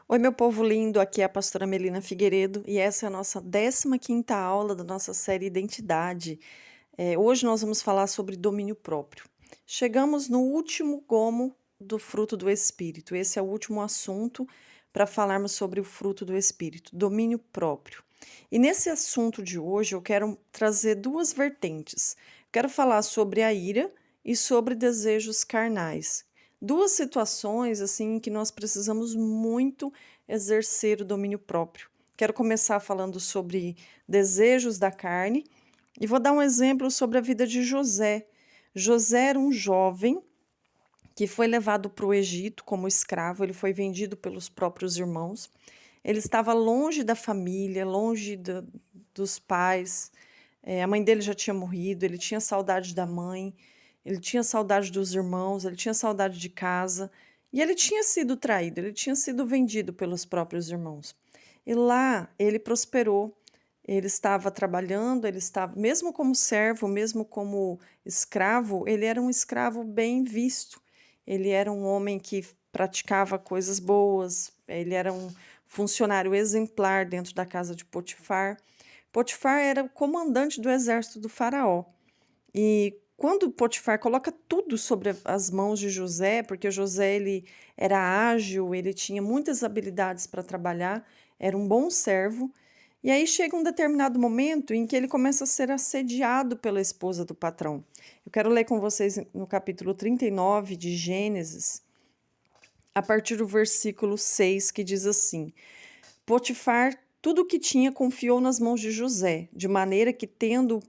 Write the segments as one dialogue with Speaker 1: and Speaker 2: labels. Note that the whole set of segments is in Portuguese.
Speaker 1: Oi, meu povo lindo, aqui é a pastora Melina Figueiredo e essa é a nossa 15ª aula da nossa série Identidade. Hoje nós vamos falar sobre domínio próprio. Chegamos no último gomo do fruto do Espírito. Esse é o último assunto para falarmos sobre o fruto do Espírito, domínio próprio. E nesse assunto de hoje eu quero trazer duas vertentes. Quero falar sobre a ira e sobre desejos carnais. Duas situações assim que nós precisamos muito exercer o domínio próprio. Quero começar falando sobre desejos da carne e vou dar um exemplo sobre a vida de José. José era um jovem que foi levado para o Egito como escravo, ele foi vendido pelos próprios irmãos. Ele estava longe da família, longe dos pais. A mãe dele já tinha morrido, ele tinha saudade da mãe, ele tinha saudade dos irmãos, ele tinha saudade de casa. E ele tinha sido traído, ele tinha sido vendido pelos próprios irmãos. E lá ele prosperou, ele estava trabalhando, ele estava, mesmo como servo, mesmo como escravo, ele era um escravo bem visto. Ele era um homem que praticava coisas boas, ele era um funcionário exemplar dentro da casa de Potifar. Potifar era o comandante do exército do faraó. E quando Potifar coloca tudo sobre as mãos de José, porque José ele era ágil, ele tinha muitas habilidades para trabalhar, era um bom servo. E aí chega um determinado momento em que ele começa a ser assediado pela esposa do patrão. Eu quero ler com vocês no capítulo 39 de Gênesis, a partir do versículo 6, que diz assim: Potifar tudo o que tinha confiou nas mãos de José, de maneira que, tendo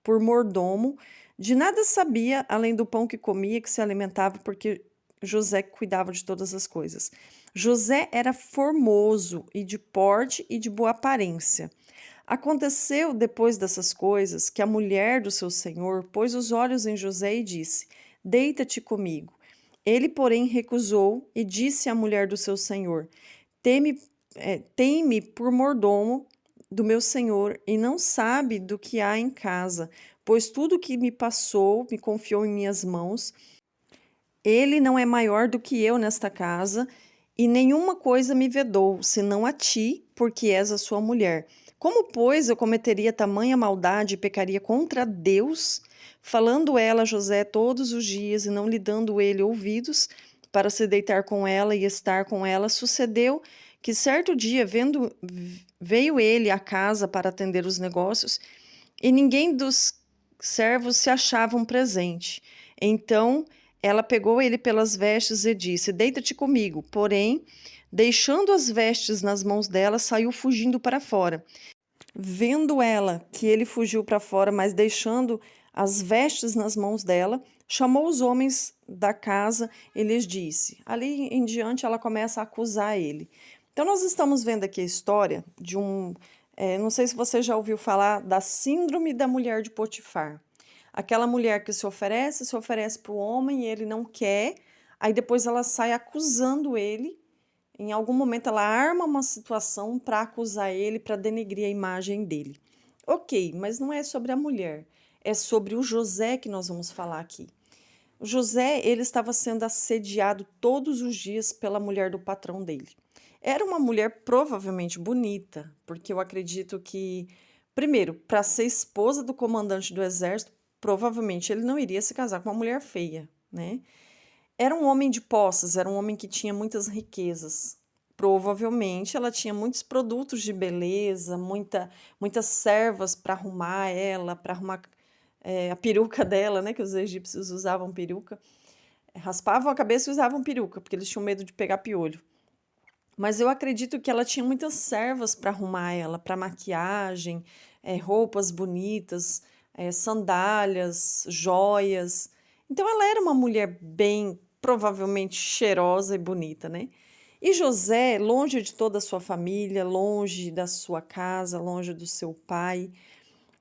Speaker 1: por mordomo, de nada sabia além do pão que comia, que se alimentava, porque José cuidava de todas as coisas. José era formoso e de porte e de boa aparência. Aconteceu depois dessas coisas que a mulher do seu senhor pôs os olhos em José e disse: Deita-te comigo. Ele, porém, recusou e disse à mulher do seu senhor: Tem-me por mordomo do meu senhor e não sabe do que há em casa, pois tudo que me passou me confiou em minhas mãos. Ele não é maior do que eu nesta casa, e nenhuma coisa me vedou, senão a ti, porque és a sua mulher. Como, pois, eu cometeria tamanha maldade e pecaria contra Deus, falando ela a José todos os dias e não lhe dando ele ouvidos para se deitar com ela e estar com ela? Sucedeu que certo dia, veio ele à casa para atender os negócios, e ninguém dos servos se achava presente. Então ela pegou ele pelas vestes e disse: Deita-te comigo. Porém, deixando as vestes nas mãos dela, saiu fugindo para fora. Vendo ela que ele fugiu para fora, mas deixando as vestes nas mãos dela, chamou os homens da casa e lhes disse. Ali em diante, ela começa a acusar ele. Então, nós estamos vendo aqui a história de não sei se você já ouviu falar da síndrome da mulher de Potifar. Aquela mulher que se oferece para o homem e ele não quer, aí depois ela sai acusando ele. Em algum momento ela arma uma situação para acusar ele, para denegrir a imagem dele. Ok, mas não é sobre a mulher, é sobre o José que nós vamos falar aqui. O José, ele estava sendo assediado todos os dias pela mulher do patrão dele. Era uma mulher provavelmente bonita, porque eu acredito que, primeiro, para ser esposa do comandante do exército, provavelmente ele não iria se casar com uma mulher feia, né? Era um homem de posses, era um homem que tinha muitas riquezas. Provavelmente ela tinha muitos produtos de beleza, muitas servas para arrumar ela, para arrumar a peruca dela, né? Que os egípcios usavam peruca. Raspavam a cabeça e usavam peruca, porque eles tinham medo de pegar piolho. Mas eu acredito que ela tinha muitas servas para arrumar ela, para maquiagem, roupas bonitas, sandálias, joias. Então ela era uma mulher bem, provavelmente cheirosa e bonita, né? E José, longe de toda a sua família, longe da sua casa, longe do seu pai,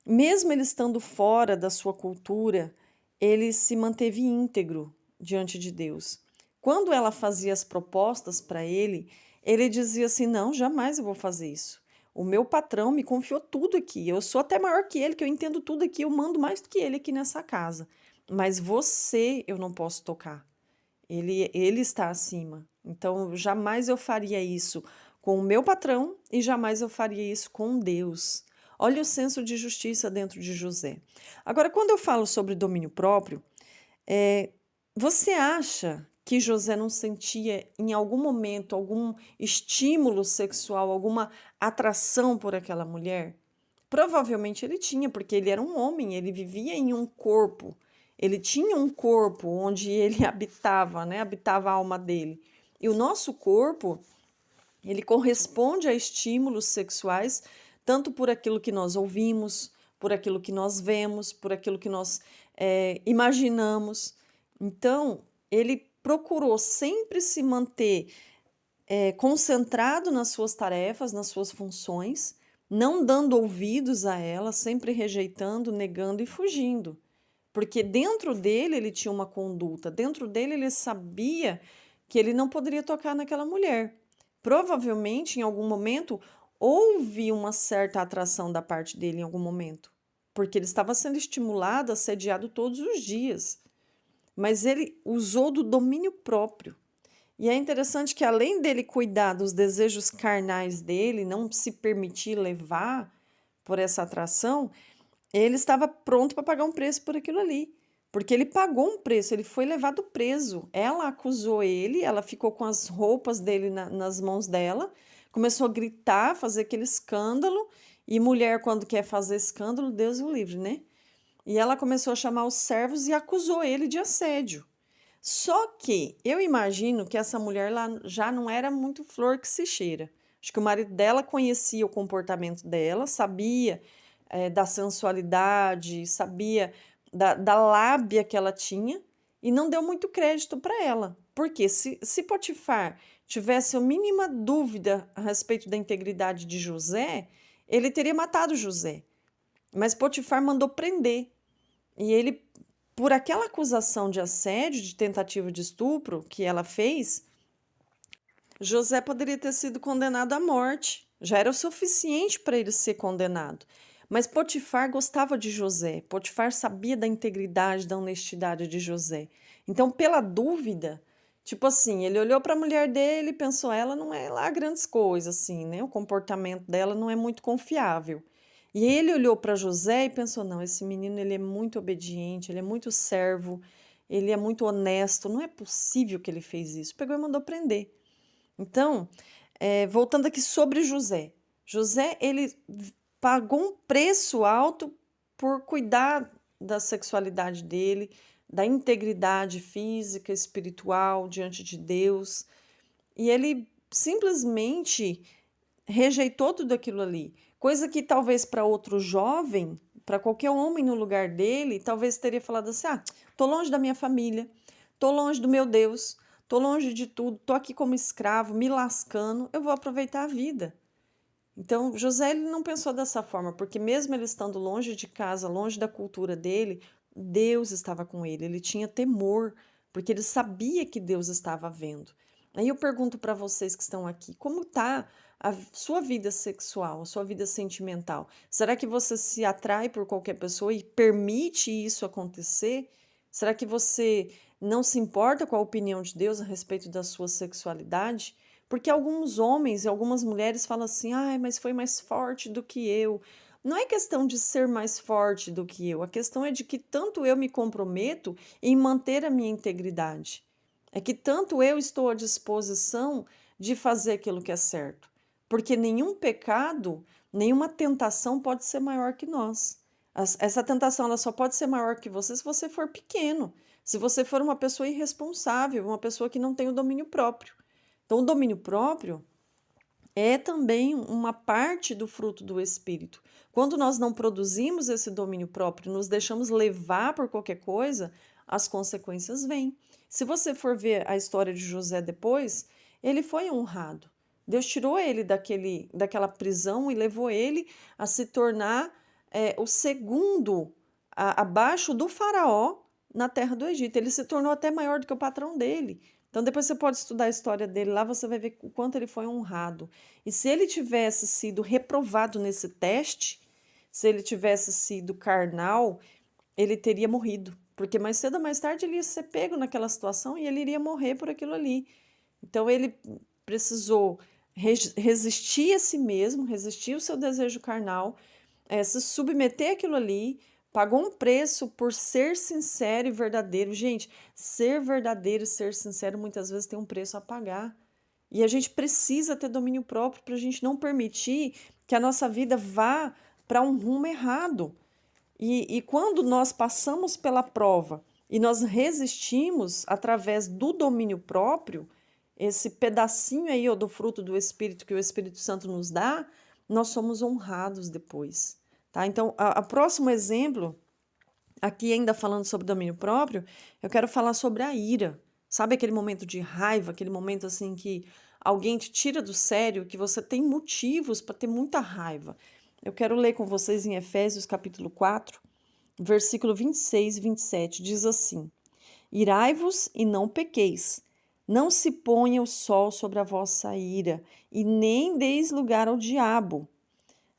Speaker 1: mesmo ele estando fora da sua cultura, ele se manteve íntegro diante de Deus. Quando ela fazia as propostas para ele, ele dizia assim: Não, jamais eu vou fazer isso. O meu patrão me confiou tudo aqui. Eu sou até maior que ele, que eu entendo tudo aqui. Eu mando mais do que ele aqui nessa casa. Mas você eu não posso tocar. Ele está acima. Então, jamais eu faria isso com o meu patrão e jamais eu faria isso com Deus. Olha o senso de justiça dentro de José. Agora, quando eu falo sobre domínio próprio, é, você acha que José não sentia em algum momento algum estímulo sexual, alguma atração por aquela mulher? Provavelmente ele tinha, porque ele era um homem, ele vivia em um corpo, ele tinha um corpo onde ele habitava, né? Habitava a alma dele. E o nosso corpo, ele corresponde a estímulos sexuais, tanto por aquilo que nós ouvimos, por aquilo que nós vemos, por aquilo que nós imaginamos. Então, ele procurou sempre se manter concentrado nas suas tarefas, nas suas funções, não dando ouvidos a elas, sempre rejeitando, negando e fugindo. Porque dentro dele ele tinha uma conduta, dentro dele ele sabia que ele não poderia tocar naquela mulher. Provavelmente, em algum momento, houve uma certa atração da parte dele em algum momento, porque ele estava sendo estimulado, assediado todos os dias. Mas ele usou do domínio próprio. E é interessante que, além dele cuidar dos desejos carnais dele, não se permitir levar por essa atração, ele estava pronto para pagar um preço por aquilo ali. Porque ele pagou um preço, ele foi levado preso. Ela acusou ele, ela ficou com as roupas dele nas mãos dela, começou a gritar, fazer aquele escândalo. E mulher, quando quer fazer escândalo, Deus o livre, né? E ela começou a chamar os servos e acusou ele de assédio. Só que eu imagino que essa mulher lá já não era muito flor que se cheira. Acho que o marido dela conhecia o comportamento dela, sabia da sensualidade, sabia da lábia que ela tinha e não deu muito crédito para ela. Porque se Potifar tivesse a mínima dúvida a respeito da integridade de José, ele teria matado José. Mas Potifar mandou prender. E ele, por aquela acusação de assédio, de tentativa de estupro que ela fez, José poderia ter sido condenado à morte. Já era o suficiente para ele ser condenado. Mas Potifar gostava de José. Potifar sabia da integridade, da honestidade de José. Então, pela dúvida, tipo assim, ele olhou para a mulher dele e pensou, ela não é lá grandes coisas, assim, né? O comportamento dela não é muito confiável. E ele olhou para José e pensou, não, esse menino ele é muito obediente, ele é muito servo, ele é muito honesto, não é possível que ele fez isso. Pegou e mandou prender. Então, voltando aqui sobre José. José, ele pagou um preço alto por cuidar da sexualidade dele, da integridade física, espiritual diante de Deus. E ele simplesmente rejeitou tudo aquilo ali. Coisa que talvez para outro jovem, para qualquer homem no lugar dele, talvez teria falado assim: ah, tô longe da minha família, tô longe do meu Deus, tô longe de tudo, tô aqui como escravo, me lascando, eu vou aproveitar a vida. Então, José ele não pensou dessa forma, porque mesmo ele estando longe de casa, longe da cultura dele, Deus estava com ele, ele tinha temor, porque ele sabia que Deus estava vendo. Aí eu pergunto para vocês que estão aqui, como está a sua vida sexual, a sua vida sentimental? Será que você se atrai por qualquer pessoa e permite isso acontecer? Será que você não se importa com a opinião de Deus a respeito da sua sexualidade? Porque alguns homens e algumas mulheres falam assim, ai, mas foi mais forte do que eu. Não é questão de ser mais forte do que eu, a questão é de que tanto eu me comprometo em manter a minha integridade. É que tanto eu estou à disposição de fazer aquilo que é certo. Porque nenhum pecado, nenhuma tentação pode ser maior que nós. Essa tentação ela só pode ser maior que você se você for pequeno, se você for uma pessoa irresponsável, uma pessoa que não tem o domínio próprio. Então, o domínio próprio é também uma parte do fruto do Espírito. Quando nós não produzimos esse domínio próprio, nos deixamos levar por qualquer coisa, as consequências vêm. Se você for ver a história de José depois, ele foi honrado. Deus tirou ele daquela prisão e levou ele a se tornar o segundo abaixo do faraó na terra do Egito. Ele se tornou até maior do que o patrão dele. Então, depois você pode estudar a história dele lá, você vai ver o quanto ele foi honrado. E se ele tivesse sido reprovado nesse teste, se ele tivesse sido carnal, ele teria morrido, porque mais cedo ou mais tarde ele ia ser pego naquela situação e ele iria morrer por aquilo ali. Então ele precisou resistir a si mesmo, resistir o seu desejo carnal, se submeter àquilo ali, pagou um preço por ser sincero e verdadeiro. Gente, ser verdadeiro e ser sincero muitas vezes tem um preço a pagar. E a gente precisa ter domínio próprio para a gente não permitir que a nossa vida vá para um rumo errado. E quando nós passamos pela prova e nós resistimos através do domínio próprio, esse pedacinho aí ó, do fruto do Espírito que o Espírito Santo nos dá, nós somos honrados depois. Tá? Então, o próximo exemplo, aqui ainda falando sobre domínio próprio, eu quero falar sobre a ira. Sabe aquele momento de raiva, aquele momento assim que alguém te tira do sério, que você tem motivos para ter muita raiva. Eu quero ler com vocês em Efésios capítulo 4, versículo 26 e 27, diz assim: Irai-vos e não pequeis, não se ponha o sol sobre a vossa ira, e nem deis lugar ao diabo.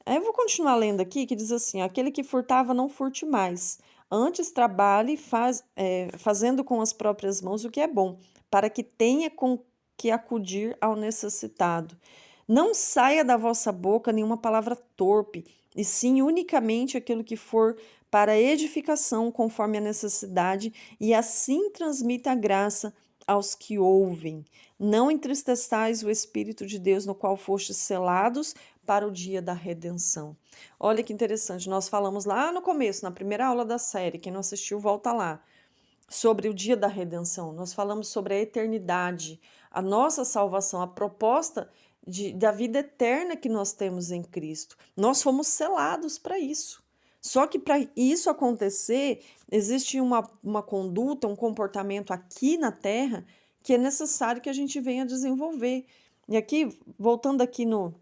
Speaker 1: Aí eu vou continuar lendo aqui, que diz assim: aquele que furtava, não furte mais. Antes trabalhe, fazendo com as próprias mãos o que é bom, para que tenha com que acudir ao necessitado. Não saia da vossa boca nenhuma palavra torpe, e sim unicamente aquilo que for para edificação, conforme a necessidade, e assim transmita a graça aos que ouvem. Não entristeçais o Espírito de Deus, no qual fostes selados para o dia da redenção. Olha que interessante, nós falamos lá no começo, na primeira aula da série, quem não assistiu, volta lá, sobre o dia da redenção. Nós falamos sobre a eternidade, a nossa salvação, a proposta da vida eterna que nós temos em Cristo. Nós fomos selados para isso. Só que para isso acontecer, existe uma conduta, um comportamento aqui na Terra que é necessário que a gente venha desenvolver. E aqui, voltando aqui no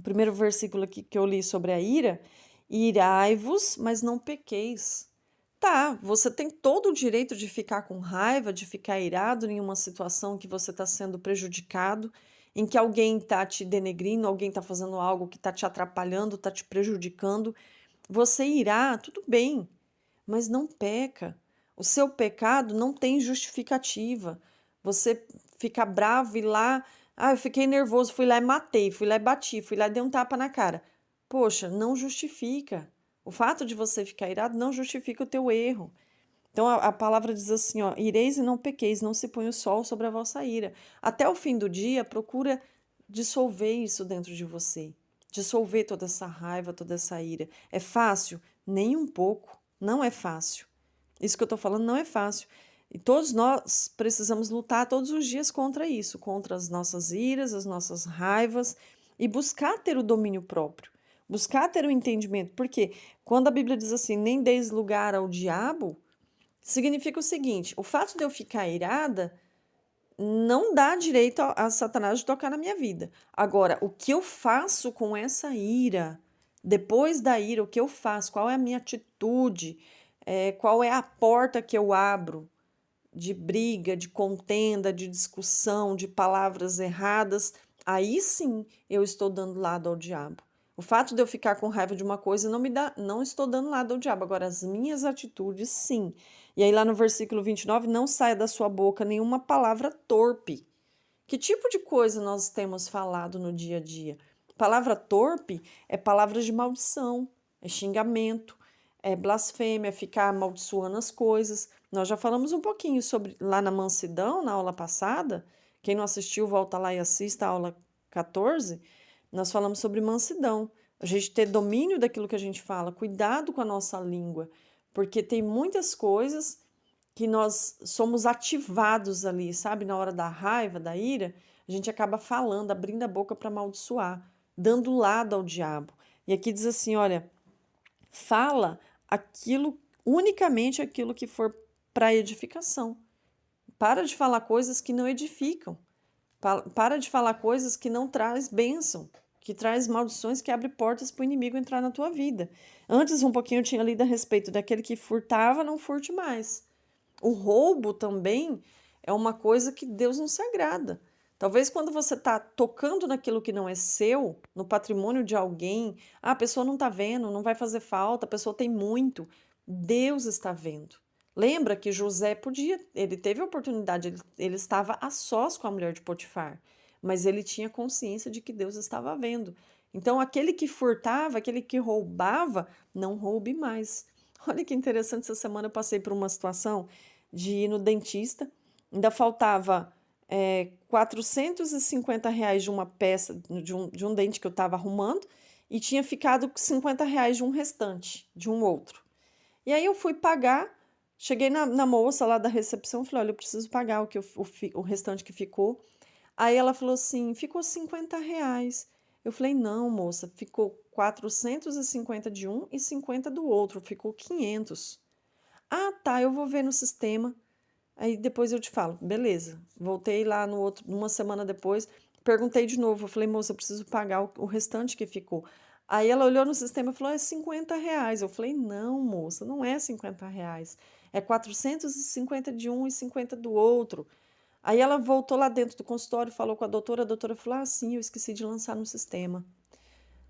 Speaker 1: primeiro versículo aqui que eu li sobre a ira, irai-vos, mas não pequeis. Tá, você tem todo o direito de ficar com raiva, de ficar irado em uma situação que você está sendo prejudicado, em que alguém está te denegrindo, alguém está fazendo algo que está te atrapalhando, está te prejudicando. Você irá, tudo bem, mas não peca. O seu pecado não tem justificativa. Você fica bravo e lá, eu fiquei nervoso, fui lá e matei, fui lá e bati, fui lá e dei um tapa na cara. Poxa, não justifica. O fato de você ficar irado não justifica o teu erro. Então a palavra diz assim, ó, ireis e não pequeis, não se põe o sol sobre a vossa ira. Até o fim do dia, procura dissolver isso dentro de você. Dissolver toda essa raiva, toda essa ira. É fácil? Nem um pouco. Não é fácil. Isso que eu estou falando não é fácil. E todos nós precisamos lutar todos os dias contra isso, contra as nossas iras, as nossas raivas e buscar ter o domínio próprio, buscar ter o entendimento. Porque quando a Bíblia diz assim, nem deis lugar ao diabo, significa o seguinte: o fato de eu ficar irada não dá direito a Satanás de tocar na minha vida. Agora, o que eu faço com essa ira? Depois da ira, o que eu faço? Qual é a minha atitude? Qual é a porta que eu abro de briga, de contenda, de discussão, de palavras erradas? Aí sim eu estou dando lado ao diabo. O fato de eu ficar com raiva de uma coisa não estou dando lado ao diabo. Agora, as minhas atitudes, sim. E aí lá no versículo 29, não saia da sua boca nenhuma palavra torpe. Que tipo de coisa nós temos falado no dia a dia? Palavra torpe é palavra de maldição, é xingamento, é blasfêmia, é ficar amaldiçoando as coisas. Nós já falamos um pouquinho sobre lá na mansidão, na aula passada. Quem não assistiu, volta lá e assista a aula 14. Nós falamos sobre mansidão. A gente ter domínio daquilo que a gente fala, cuidado com a nossa língua, porque tem muitas coisas que nós somos ativados ali, sabe? Na hora da raiva, da ira, a gente acaba falando, abrindo a boca para amaldiçoar, dando lado ao diabo. E aqui diz assim, olha, fala aquilo, unicamente aquilo que for para edificação. Para de falar coisas que não edificam. Para de falar coisas que não traz bênção, que traz maldições, que abre portas para o inimigo entrar na tua vida. Antes, um pouquinho, eu tinha lido a respeito daquele que furtava, não furte mais. O roubo também é uma coisa que Deus não se agrada. Talvez quando você está tocando naquilo que não é seu, no patrimônio de alguém, a pessoa não está vendo, não vai fazer falta, a pessoa tem muito. Deus está vendo. Lembra que José podia, ele teve a oportunidade, ele estava a sós com a mulher de Potifar, mas ele tinha consciência de que Deus estava vendo. Então, aquele que furtava, aquele que roubava, não roube mais. Olha que interessante, essa semana eu passei por uma situação de ir no dentista, ainda faltava R$ 450 de uma peça, de um dente que eu estava arrumando, e tinha ficado R$ 50 de um restante, de um outro. E aí eu fui pagar, cheguei na moça lá da recepção, falei, olha, eu preciso pagar o restante que ficou. Aí ela falou assim, ficou R$ 50. Eu falei, não, moça, ficou 450 de um e 50 do outro, ficou 500. Ah, tá, eu vou ver no sistema. Aí depois eu te falo, beleza. Voltei lá no outro, uma semana depois, perguntei de novo. Eu falei, moça, eu preciso pagar o restante que ficou. Aí ela olhou no sistema e falou, é R$ 50. Eu falei, não, moça, não é R$ 50. É 450 de um e 50 do outro. Aí ela voltou lá dentro do consultório, falou com a doutora falou, ah, sim, eu esqueci de lançar no sistema.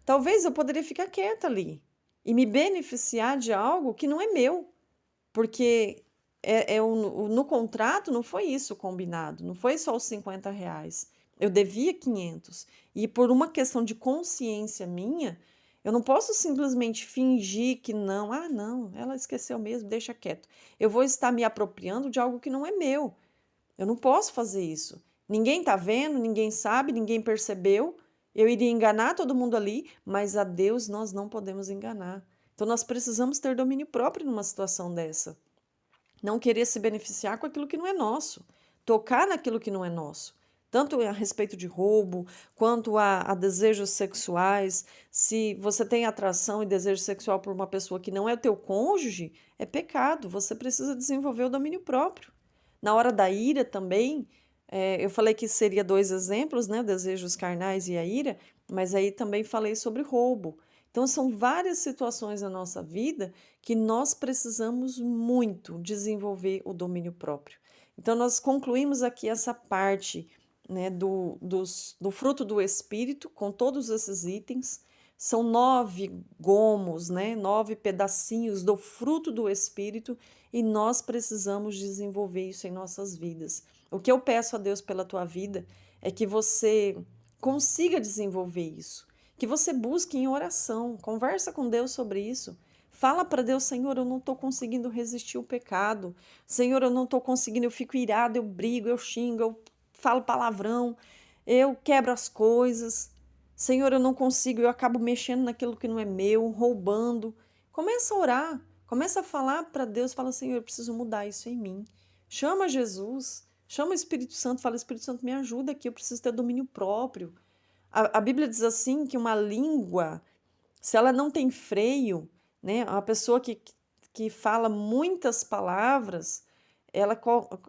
Speaker 1: Talvez eu poderia ficar quieta ali e me beneficiar de algo que não é meu. Porque no contrato não foi isso combinado, não foi só os R$ 50. Eu devia 500. E por uma questão de consciência minha, eu não posso simplesmente fingir que não. Ah, não, ela esqueceu mesmo, deixa quieto. Eu vou estar me apropriando de algo que não é meu. Eu não posso fazer isso. Ninguém está vendo, ninguém sabe, ninguém percebeu. Eu iria enganar todo mundo ali, mas a Deus nós não podemos enganar. Então nós precisamos ter domínio próprio numa situação dessa. Não querer se beneficiar com aquilo que não é nosso, tocar naquilo que não é nosso. Tanto a respeito de roubo, quanto a desejos sexuais. Se você tem atração e desejo sexual por uma pessoa que não é o teu cônjuge, é pecado. Você precisa desenvolver o domínio próprio. Na hora da ira também, eu falei que seria dois exemplos, né? Desejos carnais e a ira, mas aí também falei sobre roubo. Então, são várias situações na nossa vida que nós precisamos muito desenvolver o domínio próprio. Então, nós concluímos aqui essa parte, né, do fruto do Espírito, com todos esses itens. São 9 gomos, né, 9 pedacinhos do fruto do Espírito, e nós precisamos desenvolver isso em nossas vidas. O que eu peço a Deus pela tua vida é que você consiga desenvolver isso, que você busque em oração, conversa com Deus sobre isso. Fala para Deus, Senhor, eu não estou conseguindo resistir ao pecado. Senhor, eu não estou conseguindo, eu fico irado, eu brigo, eu xingo, eu falo palavrão, eu quebro as coisas. Senhor, eu não consigo, eu acabo mexendo naquilo que não é meu, roubando. Começa a orar, começa a falar para Deus, fala, Senhor, eu preciso mudar isso em mim. Chama Jesus, chama o Espírito Santo, fala, Espírito Santo, me ajuda aqui, eu preciso ter domínio próprio. A Bíblia diz assim que uma língua, se ela não tem freio, né, uma pessoa que fala muitas palavras, ela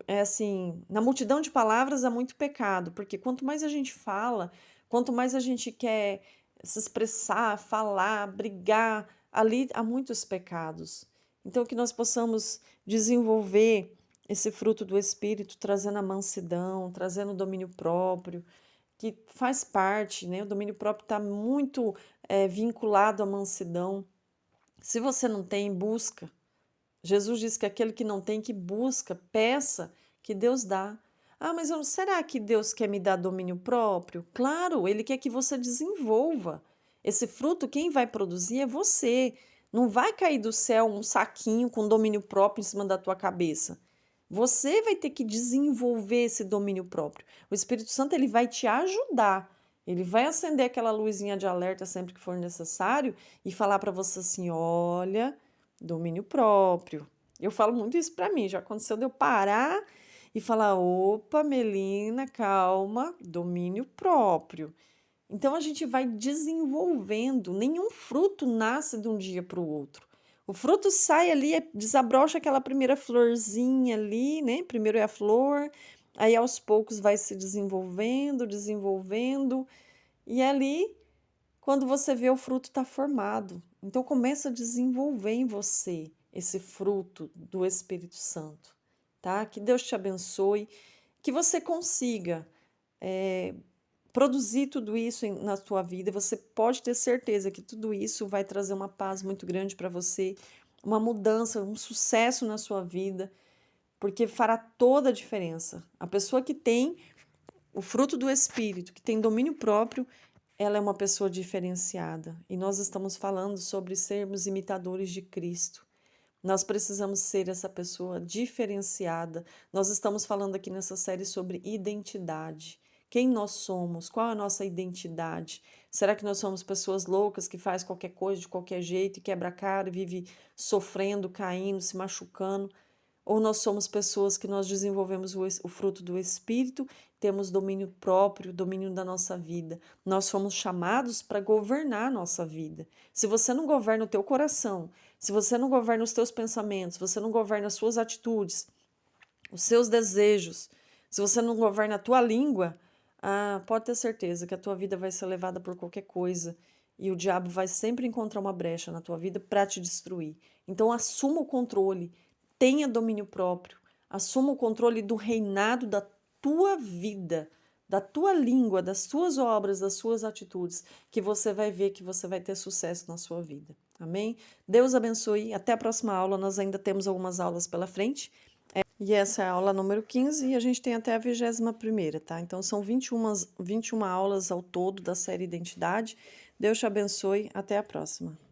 Speaker 1: é assim, na multidão de palavras há muito pecado, porque quanto mais a gente fala, quanto mais a gente quer se expressar, falar, brigar, ali há muitos pecados. Então, que nós possamos desenvolver esse fruto do Espírito, trazendo a mansidão, trazendo o domínio próprio, que faz parte, né? O domínio próprio está muito vinculado à mansidão. Se você não tem, busca. Jesus diz que aquele que não tem, que busca, peça, que Deus dá. Ah, mas será que Deus quer me dar domínio próprio? Claro, Ele quer que você desenvolva. Esse fruto, quem vai produzir é você. Não vai cair do céu um saquinho com domínio próprio em cima da tua cabeça. Você vai ter que desenvolver esse domínio próprio. O Espírito Santo ele vai te ajudar. Ele vai acender aquela luzinha de alerta sempre que for necessário e falar para você assim: olha, domínio próprio. Eu falo muito isso para mim. Já aconteceu de eu parar e falar: opa, Melina, calma, domínio próprio. Então a gente vai desenvolvendo. Nenhum fruto nasce de um dia para o outro. O fruto sai ali, desabrocha aquela primeira florzinha ali, né? Primeiro é a flor, aí aos poucos vai se desenvolvendo, desenvolvendo, e ali, quando você vê, o fruto está formado. Então começa a desenvolver em você esse fruto do Espírito Santo, tá? Que Deus te abençoe, que você consiga produzir tudo isso na sua vida. Você pode ter certeza que tudo isso vai trazer uma paz muito grande para você uma mudança, um sucesso na sua vida, porque fará toda a diferença. A pessoa que tem o fruto do Espírito, que tem domínio próprio, ela é uma pessoa diferenciada. E nós estamos falando sobre sermos imitadores de Cristo. Nós precisamos ser essa pessoa diferenciada. Nós estamos falando aqui nessa série sobre identidade. Quem nós somos? Qual a nossa identidade? Será que nós somos pessoas loucas que faz qualquer coisa de qualquer jeito e quebra a cara e vive sofrendo, caindo, se machucando? Ou nós somos pessoas que nós desenvolvemos o fruto do Espírito, temos domínio próprio, domínio da nossa vida. Nós fomos chamados para governar a nossa vida. Se você não governa o teu coração, se você não governa os teus pensamentos, se você não governa as suas atitudes, os seus desejos, se você não governa a tua língua, pode ter certeza que a tua vida vai ser levada por qualquer coisa e o diabo vai sempre encontrar uma brecha na tua vida para te destruir. Então assuma o controle, tenha domínio próprio, assuma o controle do reinado da tua vida, da tua língua, das tuas obras, das suas atitudes, que você vai ver que você vai ter sucesso na sua vida. Amém? Deus abençoe. Até a próxima aula. Nós ainda temos algumas aulas pela frente. E essa é a aula número 15 e a gente tem até a 21ª, tá? Então são 21 aulas ao todo da série Identidade. Deus te abençoe. Até a próxima.